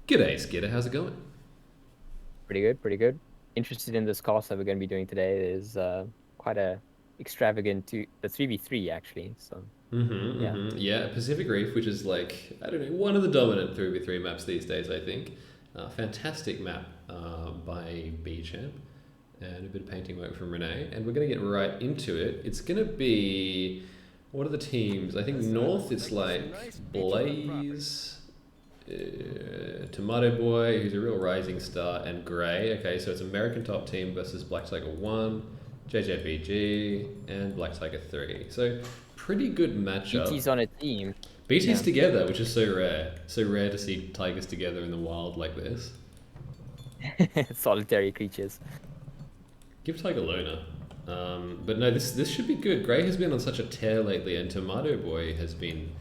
G'day, Skitter. How's it going? Pretty good, pretty good. Interested in this course that we're going to be doing today. It is quite a extravagant the 3v3 actually. So yeah, Yeah, Pacific Reef, which is like, I don't know, one of the dominant 3v3 maps these days, I think. Fantastic map by B-Champ. And a bit of painting work from Renee. And we're going to get right into it. It's going to be... What are the teams? I think North, it's like Blaise, Tomato Boy, who's a real rising star, and Gray. Okay, so it's American top team versus BlackTiger3, JJBG, and BlackTiger3. So pretty good matchup. BT's on a team. BT's together, which is so rare. So rare to see tigers together in the wild like this. Solitary creatures. Give Tiger Luna. But no, this should be good. Gray has been on such a tear lately, and Tomato Boy has been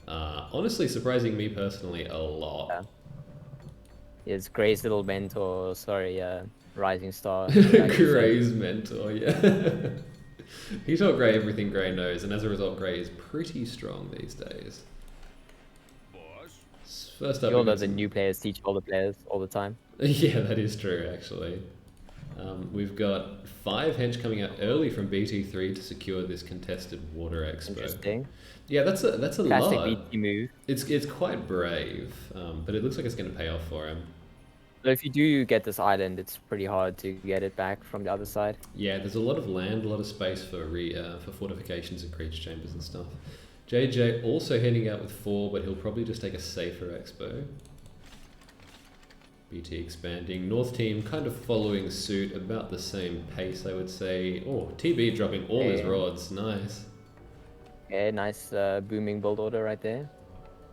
honestly surprising me personally a lot. Yeah. It's Gray's little mentor, sorry, rising star. Gray's mentor, yeah. He taught Gray everything Gray knows, and as a result, Gray is pretty strong these days. First up, you all know the new players teach all the players all the time. Yeah, that is true, actually. We've got 5 hench coming out early from BT3 to secure this contested water expo. Interesting. Yeah, that's a classic lot. BT move. It's quite brave, but it looks like it's going to pay off for him. So if you do get this island, it's pretty hard to get it back from the other side. Yeah, there's a lot of land, a lot of space for fortifications and creature chambers and stuff. JJ also heading out with 4, but he'll probably just take a safer expo. BT expanding. North team kind of following suit, about the same pace, I would say. Oh, TB dropping all his rods. Nice. Yeah, nice booming build order right there.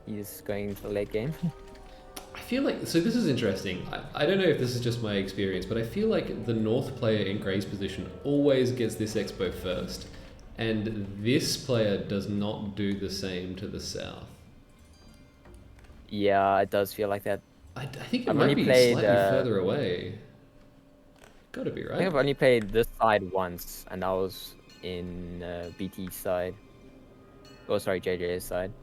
He's going into the late game. I feel like, so this is interesting. I don't know if this is just my experience, but I feel like the North player in Gray's position always gets this expo first, and this player does not do the same to the South. Yeah, it does feel like that. I think it might be slightly further away. Gotta be right. I think I've only played this side once, and that was in BT's side. Oh, sorry, JJ's side.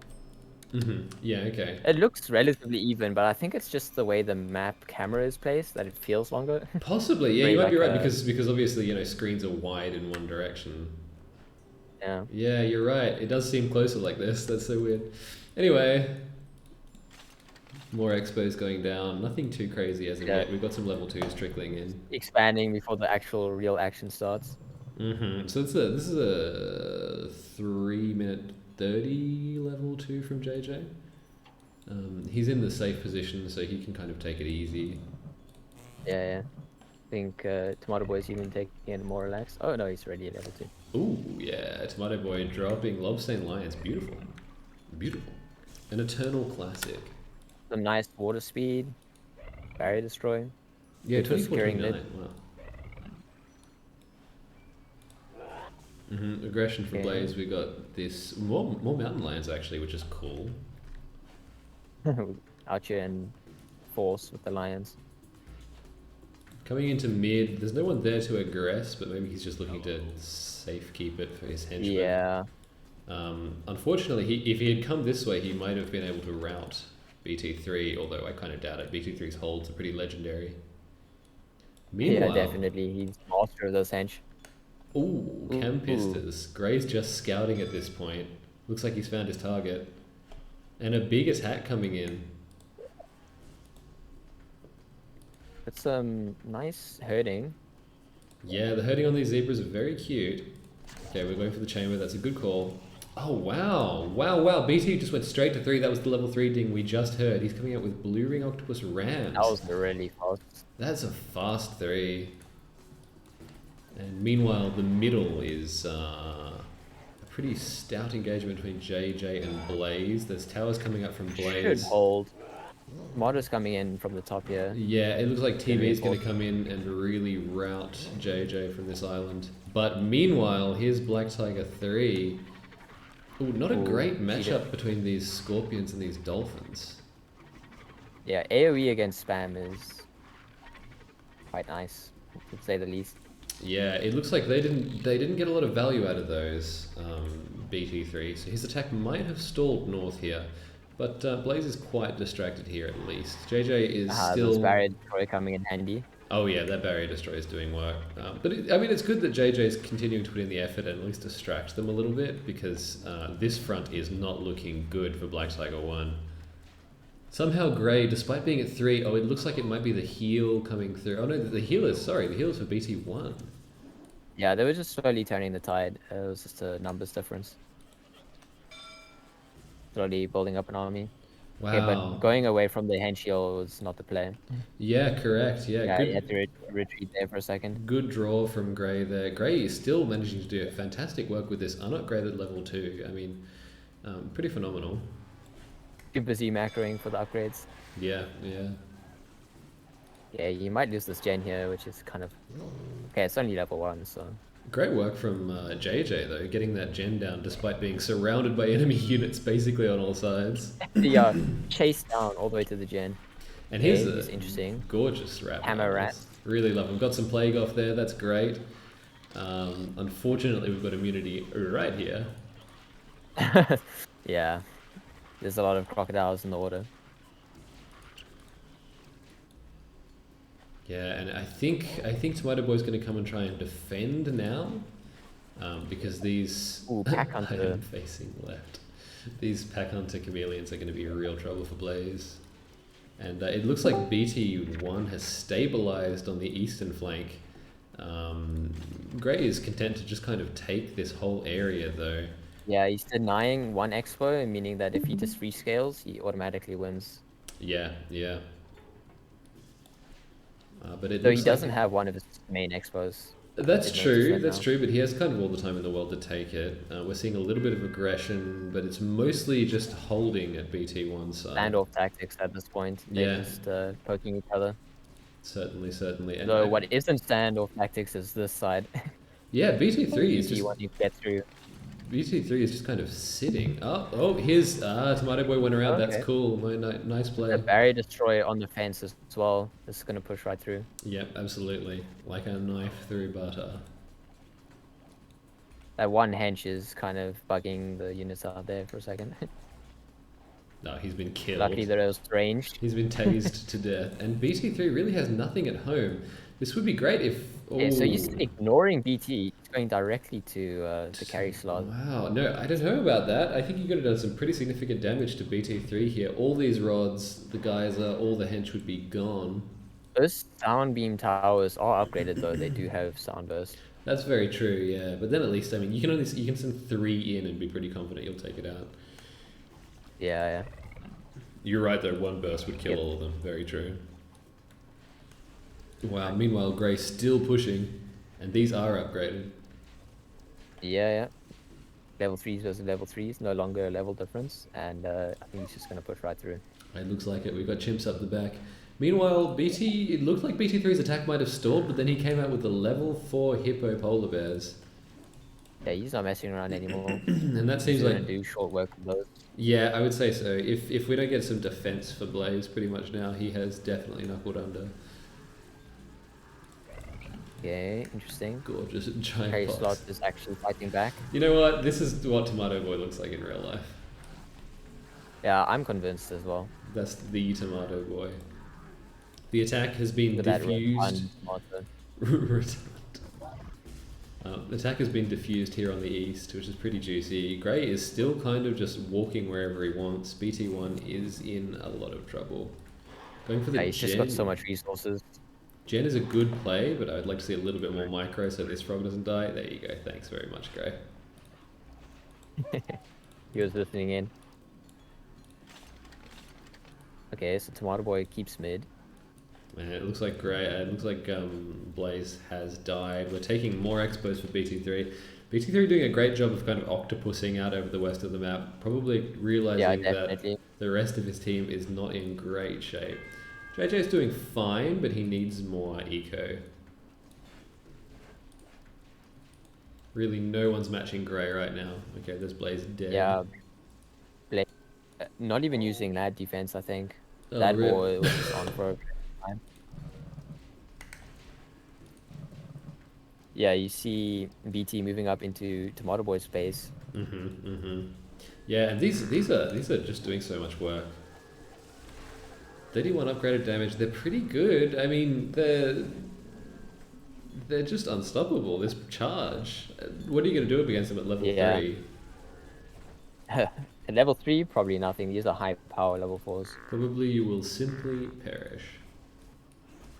Yeah, okay. It looks relatively even, but I think it's just the way the map camera is placed that it feels longer. Possibly, yeah, you might be right, because obviously, you know, screens are wide in one direction. Yeah. Yeah, you're right. It does seem closer like this. That's so weird. Anyway, more expos going down. Nothing too crazy as of yet. We've got some level 2s trickling in. Expanding before the actual real action starts. So this is a 3-minute 30 level 2 from JJ. He's in the safe position, so he can kind of take it easy. Yeah. I think Tomato Boy's even taking it more relaxed. Oh no, he's already at level 2. Ooh, yeah, Tomato Boy dropping Lobstain Lions. Beautiful. Beautiful. An eternal classic. Some nice water speed. Barrier destroy. Yeah, 24-29. Wow. Aggression for Blaise. We got this more mountain lions actually, which is cool. Archer and Force with the lions. Coming into mid, there's no one there to aggress, but maybe he's just looking to safe keep it for his henchmen. Yeah. Unfortunately, if he had come this way, he might have been able to rout BT3, although I kind of doubt it. BT3's holds are pretty legendary. Meanwhile, yeah, definitely. He's master of those hench. Ooh, Campistas. Gray's just scouting at this point. Looks like he's found his target. And a big attack coming in. It's nice herding. Yeah, the herding on these zebras are very cute. Okay, we're going for the chamber. That's a good call. Oh, wow. Wow. BT just went straight to 3. That was the level 3 ding we just heard. He's coming out with Blue Ring Octopus Rams. That was really fast. That's a fast 3. And meanwhile, the middle is a pretty stout engagement between JJ and Blaise. There's towers coming up from Blaise. Should hold. Modder's coming in from the top here. Yeah, it looks like TV is going to come in and really rout JJ from this island. But meanwhile, here's BlackTiger3. Ooh, not a great matchup between these scorpions and these dolphins. Yeah, AoE against spam is quite nice, to say the least. Yeah, it looks like they didn't get a lot of value out of those BT3. So his attack might have stalled north here. But Blaise is quite distracted here at least. JJ is Those still... barrier destroy coming in handy. Oh yeah, that barrier destroy is doing work. But I mean, it's good that JJ is continuing to put in the effort and at least distract them a little bit, because this front is not looking good for BlackTiger3. Somehow Gray, despite being at 3, oh, it looks like it might be the heal coming through. Oh no, the heal is for BT1. Yeah, they were just slowly turning the tide. It was just a numbers difference. Slowly building up an army. Wow. Okay, but going away from the hand shield was not the play. Yeah, correct. Yeah, Yeah, good. you had to retreat there for a second. Good draw from Gray there. Gray is still managing to do fantastic work with this unupgraded level 2. I mean, pretty phenomenal. Too busy macroing for the upgrades. Yeah, yeah. Yeah, you might lose this gen here, which is kind of... Okay, it's only level 1, so... Great work from JJ, though, getting that gen down despite being surrounded by enemy units basically on all sides. Yeah, chase down all the way to the gen. And okay, here's a interesting. Gorgeous rat. Hammer rat. Really love him. Got some plague off there, that's great. Unfortunately, we've got immunity right here. Yeah, there's a lot of crocodiles in the order. Yeah, and I think Tomato Boy's going to come and try and defend now, because these... Ooh, Pack Hunter. I am facing left. These Pack Hunter chameleons are going to be a real trouble for Blaise. And it looks like BT1 has stabilized on the eastern flank. Gray is content to just kind of take this whole area, though. Yeah, he's denying 1 expo, meaning that if he just rescales, he automatically wins. Yeah, yeah. But it so he looks doesn't like... have one of his main expos. That's true, that's true, but he has kind of all the time in the world to take it. We're seeing a little bit of aggression, but it's mostly just holding at BT1's side. Standoff tactics at this point. They're just poking each other. Certainly, certainly. So what isn't standoff tactics is this side. Yeah, BT3 is just... want you to get through. BT3 is just kind of sitting. Oh, here's... Tomato Boy went around, that's cool. Nice play. The barrier destroyer on the fence as well. This is going to push right through. Yep, absolutely. Like a knife through butter. That 1 hench is kind of bugging the units out there for a second. No, he's been killed. Luckily that it was ranged. He's been tased to death. And BT3 really has nothing at home. This would be great if... Yeah, so he's ignoring BT. He's going directly to the carry slot. Wow, no, I don't know about that. I think you could have done some pretty significant damage to BT3 here. All these rods, the geyser, all the hench would be gone. Those sound beam towers are upgraded though. They do have sound burst. That's very true, yeah. But then at least, I mean, you can send 3 in and be pretty confident you'll take it out. Yeah. You're right though, 1 burst would kill all of them. Very true. Wow, meanwhile Gray's still pushing, and these are upgraded. Yeah. Level 3s versus level 3s, no longer a level difference, and I think he's just going to push right through. It looks like it. We've got chimps up the back. Meanwhile, it looked like BT3's attack might have stalled, but then he came out with the level 4 hippo polar bears. Yeah, he's not messing around anymore. And that seems like... He's going to do short work with those. Yeah, I would say so. If we don't get some defense for Blaise pretty much now, he has definitely knuckled under. Okay, interesting. Gorgeous giant Carry box. slot is actually fighting back. You know what? This is what Tomato Boy looks like in real life. Yeah, I'm convinced as well. That's the Tomato Boy. The attack has been diffused. The attack has been diffused here on the east, which is pretty juicy. Gray is still kind of just walking wherever he wants. BT1 is in a lot of trouble. Going for the he's just got so much resources. Gen is a good play, but I'd like to see a little bit more micro so this frog doesn't die. There you go. Thanks very much, Gray. He was listening in. Okay, so Tomato Boy keeps mid. And it looks like Blaise has died. We're taking more expos for BT3. BT3 doing a great job of kind of octopusing out over the west of the map, probably realizing that the rest of his team is not in great shape. JJ is doing fine, but he needs more eco. Really, no one's matching Gray right now. Okay, there's Blaise dead. Yeah, Blaise, not even using that defense, I think. Oh, that really? war was just on for a time. Yeah, you see BT moving up into Tomato Boy's space. Yeah, and these are just doing so much work. 31 upgraded damage. They're pretty good. I mean, they're just unstoppable. This charge. What are you going to do up against them at level Yeah. 3? At level 3, probably nothing. These are high power level 4s. Probably you will simply perish.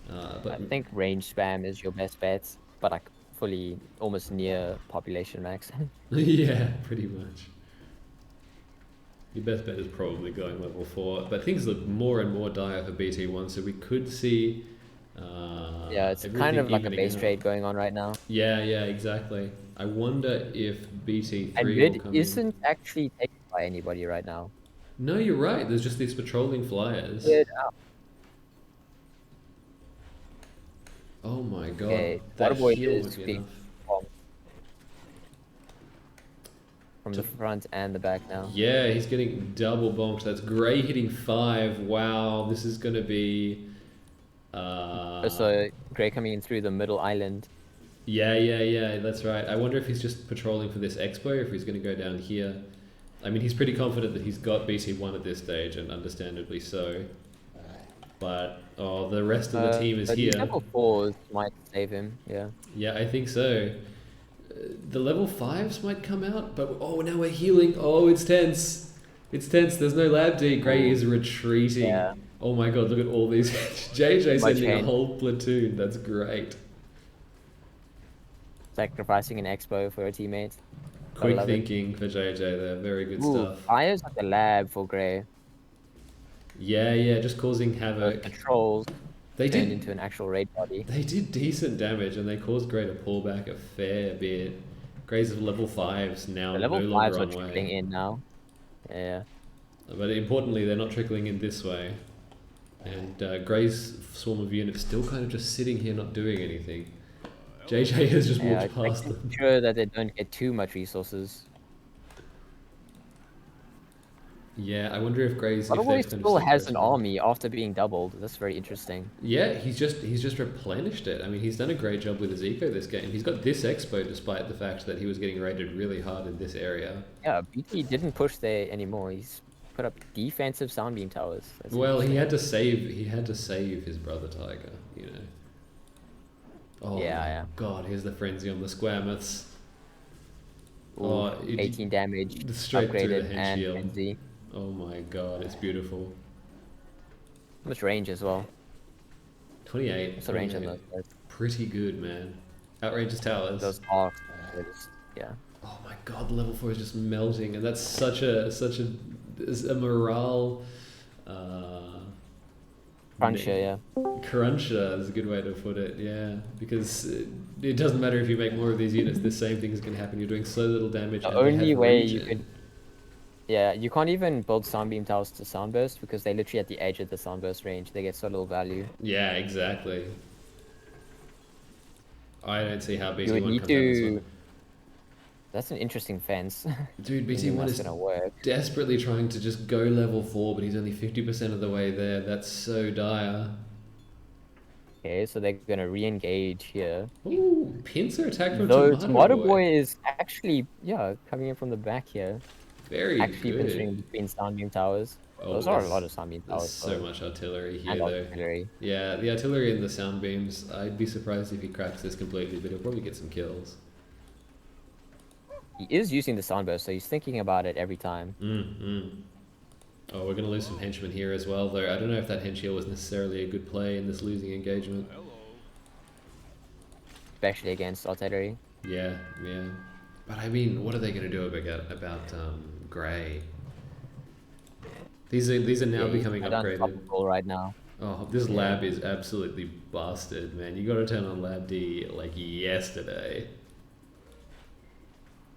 But I think range spam is your best bet, but like fully almost near population max. yeah, pretty much. Your best bet is probably going level 4, but things look more and more dire for BT1, so we could see. Yeah, it's kind of like a base trade going on right now. Yeah, exactly. I wonder if BT3 And will mid come isn't actually taken by anybody right now. No, you're right. There's just these patrolling flyers. Oh my god. Okay, that Waterboy heal is would be being enough. bombed from the front and the back now. Yeah, he's getting double bombed. That's Gray hitting 5. Wow, this is going to be... So Gray coming in through the middle island. Yeah, that's right. I wonder if he's just patrolling for this expo, or if he's going to go down here. I mean, he's pretty confident that he's got BT1 at this stage, and understandably so. But, the rest of the team is here. Level 4s might save him, yeah. Yeah, I think so. The level 5s might come out, but now we're healing. Oh, it's tense. It's tense. There's no lab D. Gray is retreating. Yeah. Oh my god, look at all these. JJ sending a whole platoon. That's great. Sacrificing an expo for a teammate. Quick thinking for JJ there. Very good stuff. Fire's like a lab for Gray. Yeah, just causing havoc. Controls they turned did into an actual raid body. They did decent damage, and they caused Gray to pull back a fair bit. Gray's level 5s now. The level no 5s longer are on trickling way. in now. Yeah. But importantly, they're not trickling in this way. And Gray's swarm of units still kind of just sitting here not doing anything. JJ has just walked past them. I'm sure that they don't get too much resources. Yeah, I wonder if Gray's... Waterboy still has an army after being doubled. That's very interesting. Yeah, he's just replenished it. I mean, he's done a great job with his eco this game. He's got this expo despite the fact that he was getting raided really hard in this area. Yeah, BT didn't push there anymore. He's put up defensive soundbeam towers. That's well, he had to save his brother Tiger, you know. Oh yeah. God, here's the frenzy on the Squamouths. Ooh, 18 damage, straight upgraded, through the and shield. frenzy. Oh my god, it's beautiful. How much range as well? 28. What's the range on those? Pretty good, man. Outrageous towers. Those arcs, yeah. Oh my god, the level 4 is just melting, and that's such a morale cruncher, yeah. Cruncher is a good way to put it, yeah. Because it doesn't matter if you make more of these units, the same thing is going to happen. You're doing so little damage. The only way you could... Yeah, you can't even build soundbeam towers to soundburst because they're literally at the edge of the soundburst range. They get so little value. Yeah, exactly. I don't see how BT1 you would need comes out this one. That's an interesting fence. Dude, BT1 is desperately trying to just go level 4, but he's only 50% of the way there. That's so dire. Okay, so they're going to re-engage here. Ooh, pincer attack from Waterboy is actually, coming in from the back here. Very actually good. pinching between soundbeam towers. Oh, those are a lot of soundbeam towers. There's so much artillery here, and though. Artillery. Yeah, the artillery and the soundbeams. I'd be surprised if he cracks this completely, but he'll probably get some kills. He is using the soundburst, so he's thinking about it every time. Oh, we're going to lose some henchmen here as well, though. I don't know if that hench heal was necessarily a good play in this losing engagement. Especially against artillery. Yeah. But I mean, what are they going to do about Gray? These are now becoming upgraded. Right now. Oh, this lab is absolutely busted, man. You got to turn on Lab D like yesterday.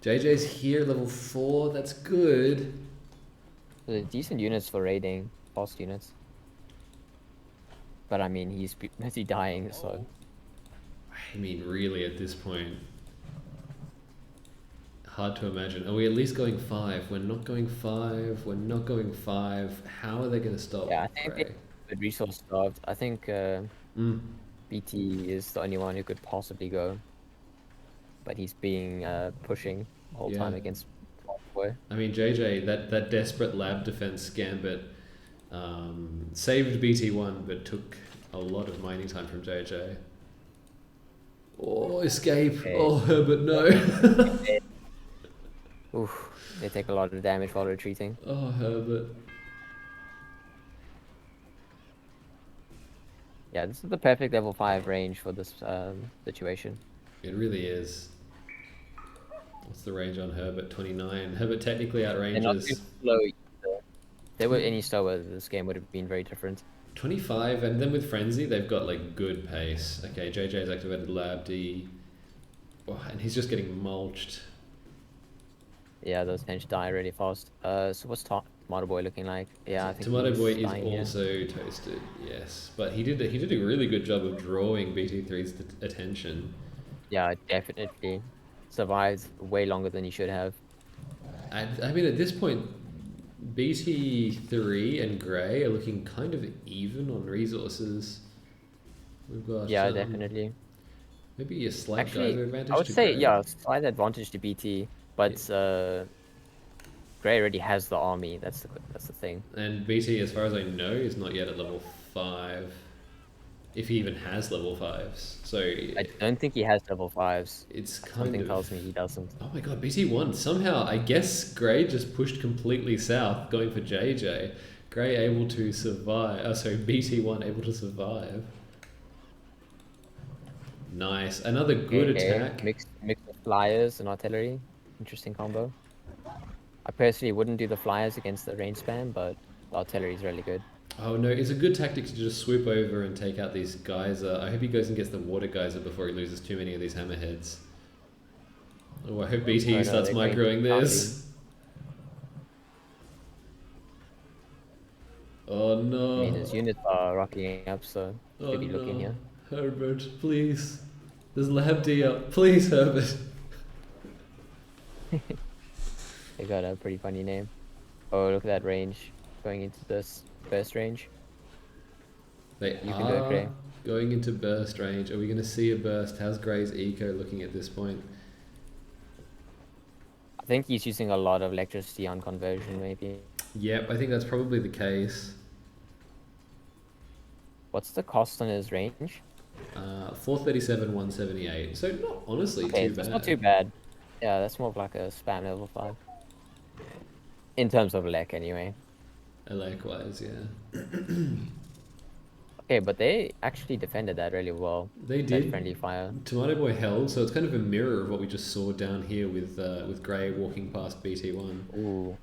JJ's here, level 4. That's good. They're decent units for raiding, fast units. But I mean, he's busy dying, so. I mean, really, at this point, hard to imagine. Are we at least going 5? We're not going 5. We're not going 5. How are they going to stop? Yeah, I think they're resource starved. I think BT is the only one who could possibly go. But he's being pushing the whole time against boy. I mean, JJ, that desperate lab defense gambit saved BT1, but took a lot of mining time from JJ. Oh, escape! Okay. Oh, Herbert, no! Oof, they take a lot of damage while retreating. Oh, Herbert. Yeah, this is the perfect level 5 range for this situation. It really is. What's the range on Herbert? 29. Herbert technically They're not too outranges slow either. If they were any slower, this game would have been very different. 25, and then with Frenzy, they've got like good pace. Okay, JJ's activated Lab D. Oh, and he's just getting mulched. Yeah, those tend to die really fast. So what's Tomato Boy looking like? Yeah, I think Tomato Boy is dying, also toasted, yes. But he did a really good job of drawing BT3's attention. Yeah, definitely. Survived way longer than he should have. I mean, at this point, BT3 and Gray are looking kind of even on resources. We've got Definitely. maybe a slight Actually, geyser advantage. I would to say Gray. slight advantage to BT, but Gray already has the army. That's the thing. And BT, as far as I know, is not yet at level 5. If he even has level 5s. So I don't think he has level 5s. it's kind Something of... tells me he doesn't. Oh my god, BT won. Somehow, I guess Gray just pushed completely south, going for JJ. Gray able to survive. Oh, sorry, BT1 able to survive. Nice. Another good attack. Mixed with flyers and artillery. Interesting combo. I personally wouldn't do the flyers against the range spam, but the artillery is really good. Oh no, it's a good tactic to just swoop over and take out these geyser. I hope he goes and gets the water geyser before he loses too many of these hammerheads. Oh, I hope BT starts microing this. Oh no. I mean, his units are rocking up, so should be looking here. Herbert, please. There's Lab D up. Please, Herbert. They got a pretty funny name. Oh, look at that range. Going into this burst range. They are going into burst range. Are we going to see a burst? How's Gray's eco looking at this point? I think he's using a lot of electricity on conversion, maybe. Yep, I think that's probably the case. What's the cost on his range? 437, 178. So not honestly too bad. That's not too bad. Yeah, that's more of like a spam level 5. In terms of elec, anyway. Elec-wise, yeah. Okay, but they actually defended that really well. They did. Friendly fire. Tomato Boy held, so it's kind of a mirror of what we just saw down here with Gray walking past BT1. Ooh.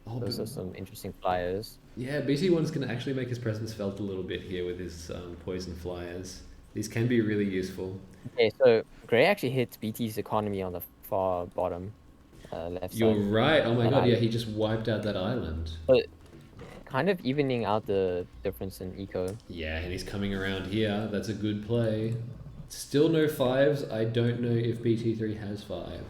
Oh, those are some interesting flyers. Yeah, BT1's going to actually make his presence felt a little bit here with his poison flyers. These can be really useful. Okay, so Gray actually hit BT's economy on the far bottom left side. You're right. Oh my god, yeah, he just wiped out that island. But kind of evening out the difference in eco. Yeah, and he's coming around here. That's a good play. Still no 5s. I don't know if BT3 has 5s.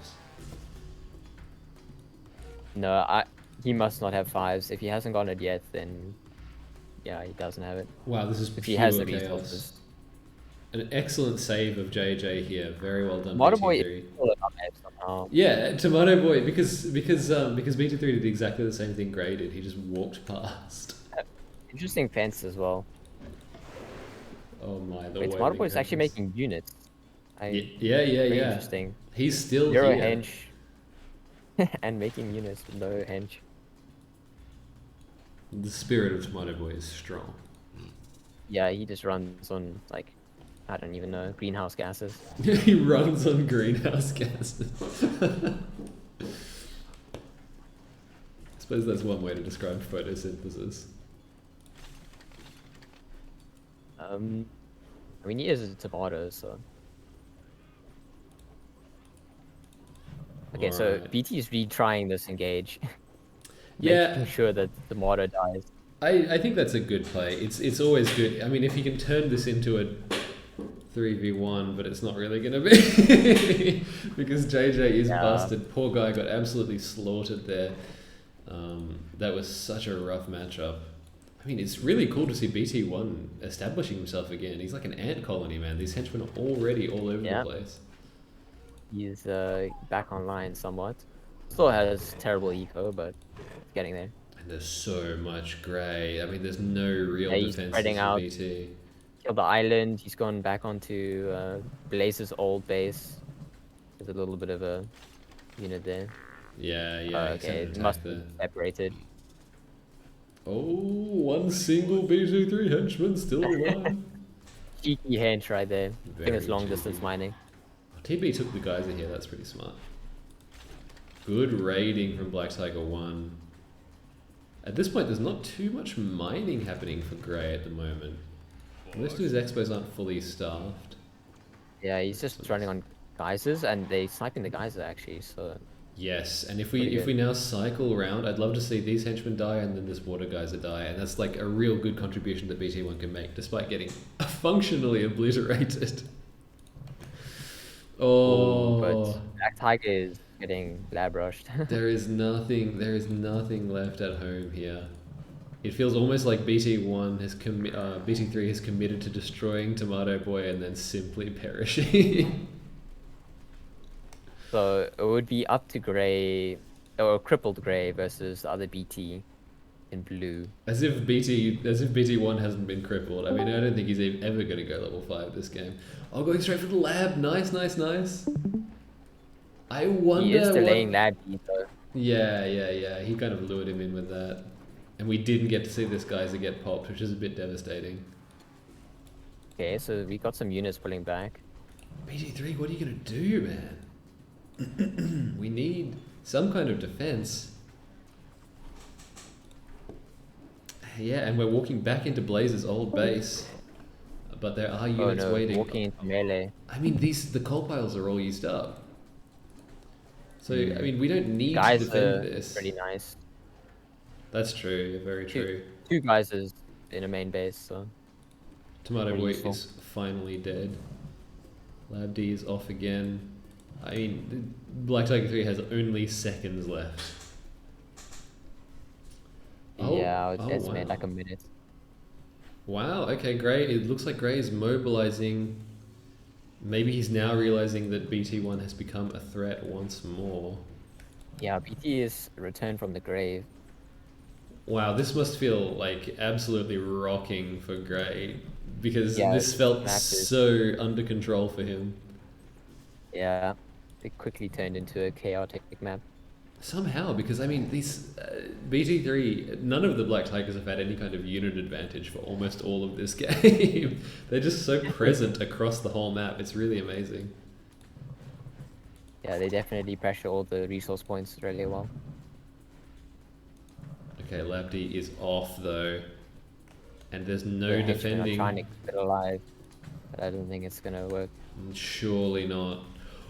No, he must not have 5s. If he hasn't gotten it yet, then yeah, he doesn't have it. Wow, this is if pure he has the chaos. resources. An excellent save of JJ here. Very well done, Tomato BT3. Boy is still an up somehow. Yeah, Tomato Boy, because BT3 did exactly the same thing Gray did. He just walked past. Interesting fence as well. Oh my, the Wait, Tomato Boy is actually making units. Yeah. Interesting. He's still Zero here. hench. And making units with no hench. The spirit of Tomato Boy is strong. Yeah, he just runs on, like, I don't even know, greenhouse gases. He runs on greenhouse gases. I suppose that's one way to describe photosynthesis. I mean, he is a tomato, so... Okay, so Alright. BT is retrying this engage. Yeah. Making sure that the tomato dies. I think that's a good play. It's always good. I mean, if you can turn this into a 3v1, but it's not really going to be because JJ is busted. Poor guy got absolutely slaughtered there. That was such a rough matchup. I mean, it's really cool to see BT1 establishing himself again. He's like an ant colony, man. These henchmen are already all over the place. He's back online somewhat. Still has terrible eco, but it's getting there. And there's so much grey. I mean, there's no real Yeah, he's defenses spreading for out. BT. Killed the island. He's gone back onto Blaise's old base. There's a little bit of a unit there. Yeah, Oh, yeah, he sent okay, an it attack must there. be separated. Oh, one single BT3 henchman still alive. Cheeky hench right there. I think it's Very long distance cheeky. mining. TB took the geyser here, that's pretty smart. Good raiding from BlackTiger3. At this point, there's not too much mining happening for Grey at the moment. Most of his expos aren't fully staffed. Yeah, he's just running on geysers, and they sniping the geyser actually. So Yes, and if Pretty we good. now cycle around, I'd love to see these henchmen die and then this water geyser die, and that's like a real good contribution that BT1 can make, despite getting functionally obliterated. Oh, but Black Tiger is getting lab rushed. there is nothing left at home here. It feels almost like BT1 has BT3 has committed to destroying Tomato Boy and then simply perishing. So it would be up to Gray, or crippled Gray versus the other BT in blue. As if BT1 hasn't been crippled. I mean, I don't think he's ever going to go level 5 this game. Oh, going straight for the lab. Nice, nice, nice. I wonder He is delaying what... lab B though. Yeah. He kind of lured him in with that. And we didn't get to see this geyser get popped, which is a bit devastating. Okay, so we got some units pulling back. BT3, what are you going to do, man? We need some kind of defense. Yeah, and we're walking back into Blaise's old base. But there are units waiting. Walking into melee. I mean, the coal piles are all used up. So, I mean, we don't need Guys to defend are this. pretty nice. That's true, very true. Two geysers in a main base, so Tomato pretty Boy useful. is finally dead. Lab D is off again. I mean, BlackTiger3 has only seconds left. Yeah, it's wow. made like a minute. Wow, okay, Gray. It looks like Gray is mobilizing. Maybe he's now realizing that BT1 has become a threat once more. Yeah, BT is returned from the grave. Wow, this must feel like absolutely rocking for Gray, because Yeah, this felt massive. so under control for him. Yeah, it quickly turned into a chaotic map. Somehow, because I mean, these BT3, none of the Black Tigers have had any kind of unit advantage for almost all of this game. They're just so present across the whole map. It's really amazing. Yeah, they definitely pressure all the resource points really well. Okay, Lab D is off though, and there's no The henchmen are defending. trying to keep it alive, but I don't think it's gonna work. Surely not. See,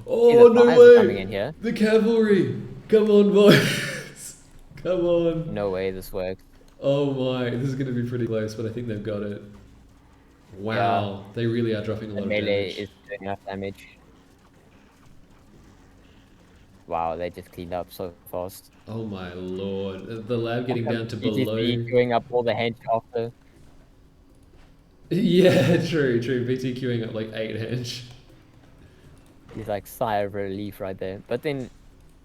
Oh, the no fires are coming way! in here. The cavalry! Come on, boys! Come on! No way this works. Oh my, this is going to be pretty close, but I think they've got it. Wow, they really are dropping a The lot of melee damage. is doing enough damage. Wow, they just cleaned up so fast. Oh my lord, the lab getting down to BT3 below. queuing up all the hench after. Yeah, true. BT queuing up like 8 hench. He's like sigh of relief right there. But then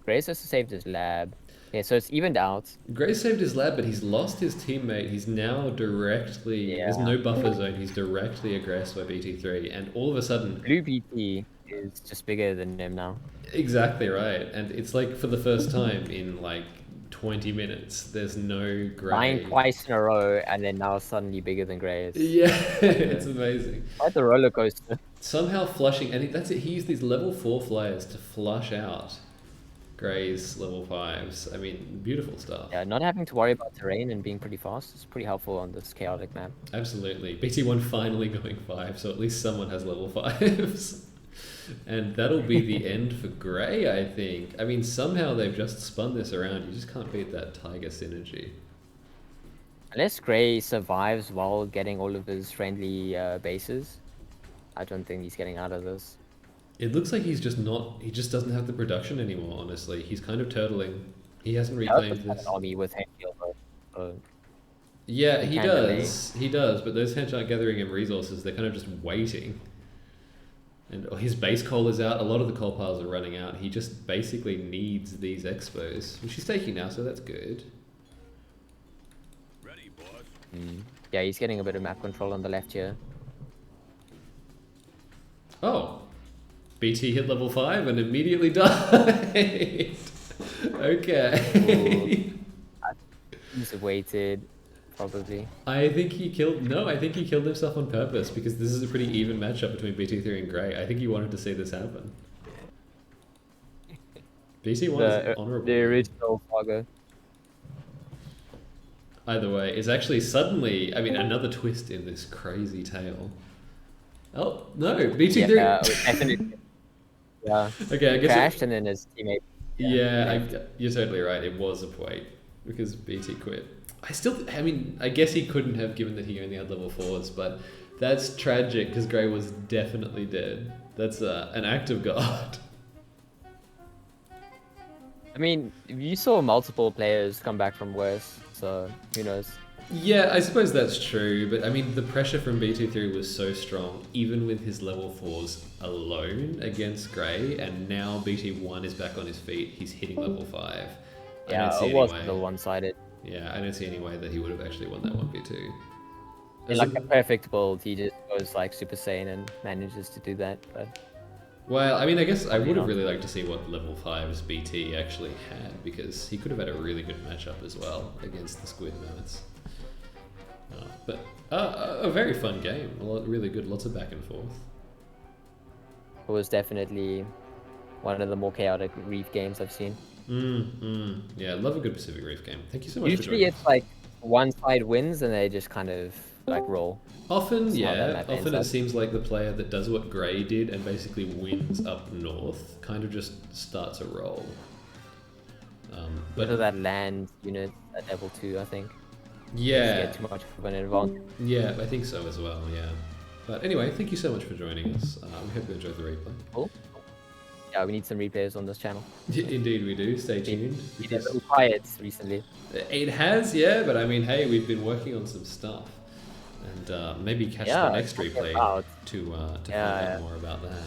Grace has saved his lab. Yeah, so it's evened out. Gray saved his lab, but he's lost his teammate. He's now directly... Yeah. There's no buffer zone. He's directly aggressed by BT3. And all of a sudden... Blue BT is just bigger than him now. Exactly right. And it's like for the first time in like 20 minutes, there's no Gray. Dying twice in a row, and then now suddenly bigger than Gray. Yeah, it's amazing. Quite the roller coaster. Somehow flushing... And that's it. He used these level 4 flyers to flush out Gray's level 5s. I mean, beautiful stuff. Yeah, not having to worry about terrain and being pretty fast is pretty helpful on this chaotic map. Absolutely. BT1 finally going 5, so at least someone has level 5s. And that'll be the end for Gray, I think. I mean, somehow they've just spun this around. You just can't beat that Tiger synergy. Unless Gray survives while getting all of his friendly bases, I don't think he's getting out of this. It looks like he's just not... He just doesn't have the production anymore, honestly. He's kind of turtling. He hasn't reclaimed An this. army with Henfield, so Yeah, he he can does. He does, but those hench aren't gathering him resources. They're kind of just waiting. And his base coal is out. A lot of the coal piles are running out. He just basically needs these expos, which he's taking now, so that's good. Ready, boss. Yeah, he's getting a bit of map control on the left here. Oh, BT hit level 5 and immediately died. Okay. He's waited, probably. I think he killed himself on purpose because this is a pretty even matchup between BT3 and Gray. I think he wanted to see this happen. BT1 is honourable. The original Fargo. Either way, it's actually suddenly, I mean, another twist in this crazy tale. Oh, no, BT3. Yeah, definitely. Yeah. Okay, I guess crashed and then his teammate. You're totally right. It was a point because BT quit. I mean, I guess he couldn't have given that he only had level 4s, but that's tragic because Gray was definitely dead. That's an act of God. I mean, you saw multiple players come back from worse, so who knows? Yeah, I suppose that's true, but I mean, the pressure from BT3 was so strong, even with his level 4s alone against Gray, and now BT1 is back on his feet, he's hitting level 5. Yeah, it wasn't the one-sided. Yeah, I don't see any way that he would have actually won that 1v2. In like a perfect build, he just goes like Super Saiyan and manages to do that, but... Well, I mean, I guess I would have really liked to see what level 5's BT actually had, because he could have had a really good matchup as well against the Squid Modes. But a very fun game, really good, lots of back and forth. It was definitely one of the more chaotic Reef games I've seen. Yeah, love a good Pacific Reef game. Thank you so much. Usually it's like one side wins and they just kind of like roll. Often, yeah. Often it seems like the player that does what Gray did and basically wins up north kind of just starts a roll. But that land unit at level 2, I think. Yeah. Get too much of an advantage. Yeah, I think so as well, yeah. But anyway, thank you so much for joining us. We hope you enjoyed the replay. Cool. Yeah, we need some replays on this channel. Indeed we do, stay tuned. It has been quiet recently. It has, yeah, but I mean, hey, we've been working on some stuff. And maybe catch the next replay to find out more about that.